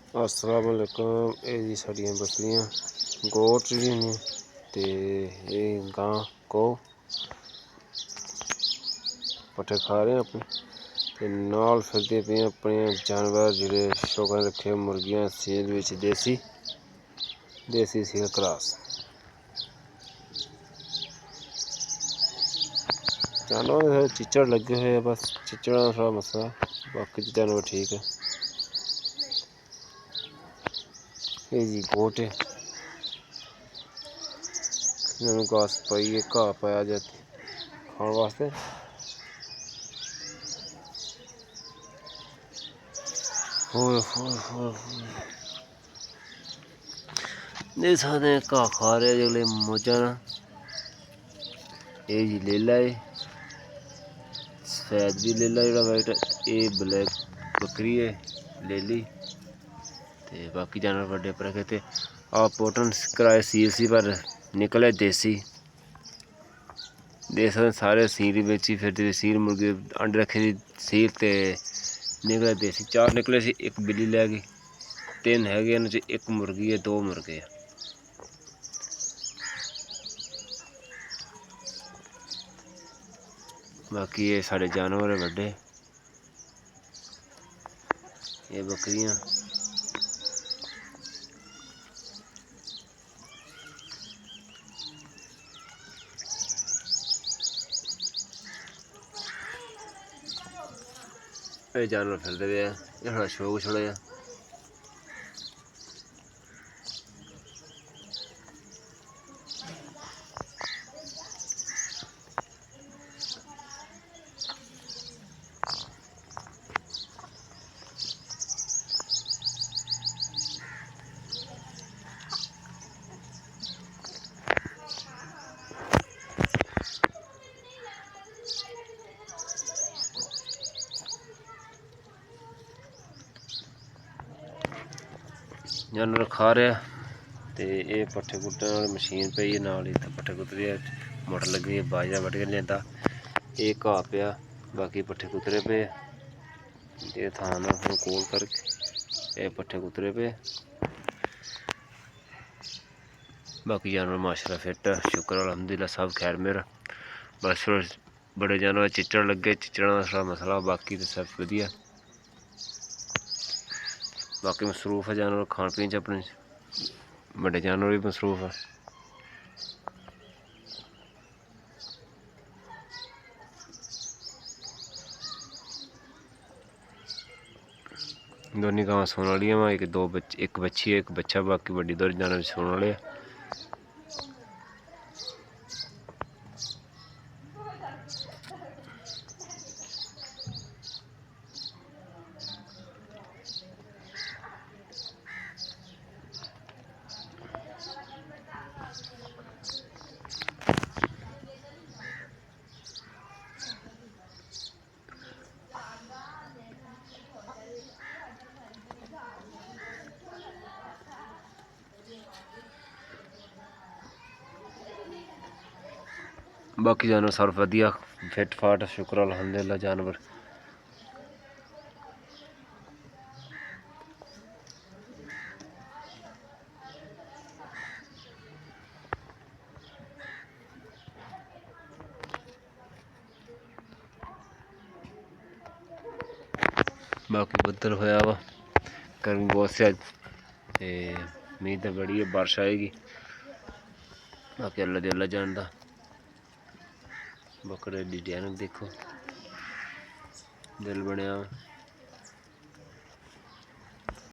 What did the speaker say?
अस्सलाम वालेकुम। ये जी साड़ियाँ बकरियां गोट जी ने ते ये गां को पट्ठे खा रहे हैं अपने ते नाल फिरदे पे अपने जानवर जिहड़े शौकन रखे मुर्गियां सील विच देसी सील क्रॉस जानवर चिचड़ लगे हुए हैं। बस चिचड़ा का थोड़ा मसला, बाकी जानवर ठीक है। ये जी गोट है, इन्होंने घास पाई है, घाह पाया जाती खाने वास्ते। देख सकते हैं घाह खा रहे अगले मौजा ना। ये जी लेला है, सफेद भी लेला जो वाइट, ये ब्लैक बकरी है लेली। ते बाकी जानवर बड़े पर रखे आप पोटन कराए सील पर निकले देसी। देख सकते सारे सील बेची फिर सील मुर्गे अंडे रखे दी सील ते निकले देसी। 4 निकले सी, एक बिल्ली लै गई, 3 है इन्होंने च, एक मुर्गी है, 2 मुर्गे है। बाकी ये साढ़े जानवर है बड़े, ये बकरियां ये जानवर फिरते पे है। ये थोड़ा शौक छोड़ा जा जानवर खा रहा। तो ये पट्ठे कुट्टने वाली मशीन पई है नाल, इत्थे पट्ठे कुतरे मोटर लगी है, बाजरा वड्ढ के लिआंदा। ये घाह पिया, बाकी पट्ठे कुतरे पे। ये थान कोल करके ये पट्ठे कुतरे पे। बाकी जानवर माशाल्लाह फिट है, शुक्र अलहमदुलिल्लाह सब खैर मेरा। बस बड़े जानवर चिचड़ लगे, चिचड़ा का थोड़ा मसला, बाकी तो सब वधिया। बाकी मसरूफ है जानवर खान पीन च, अपने बड़े जानवर भी मसरूफ है। दोनों गांव सोने वाली वा, एक बच्ची है, एक बच्चा, बाकी बड़ी 2 जानवर सोने वाले। बाकी जानवर सब वधिया फिट फाट, शुक्र अलहमदुलिल्लाह जानवर। बाकी बदल होया वा, गर्मी बहुत से उम्मीद है बड़ी है बारिश आएगी। बाकी अल्लाह दे अल्लाह जानदा। बकरे डिजाइन देखो, दिल बनया।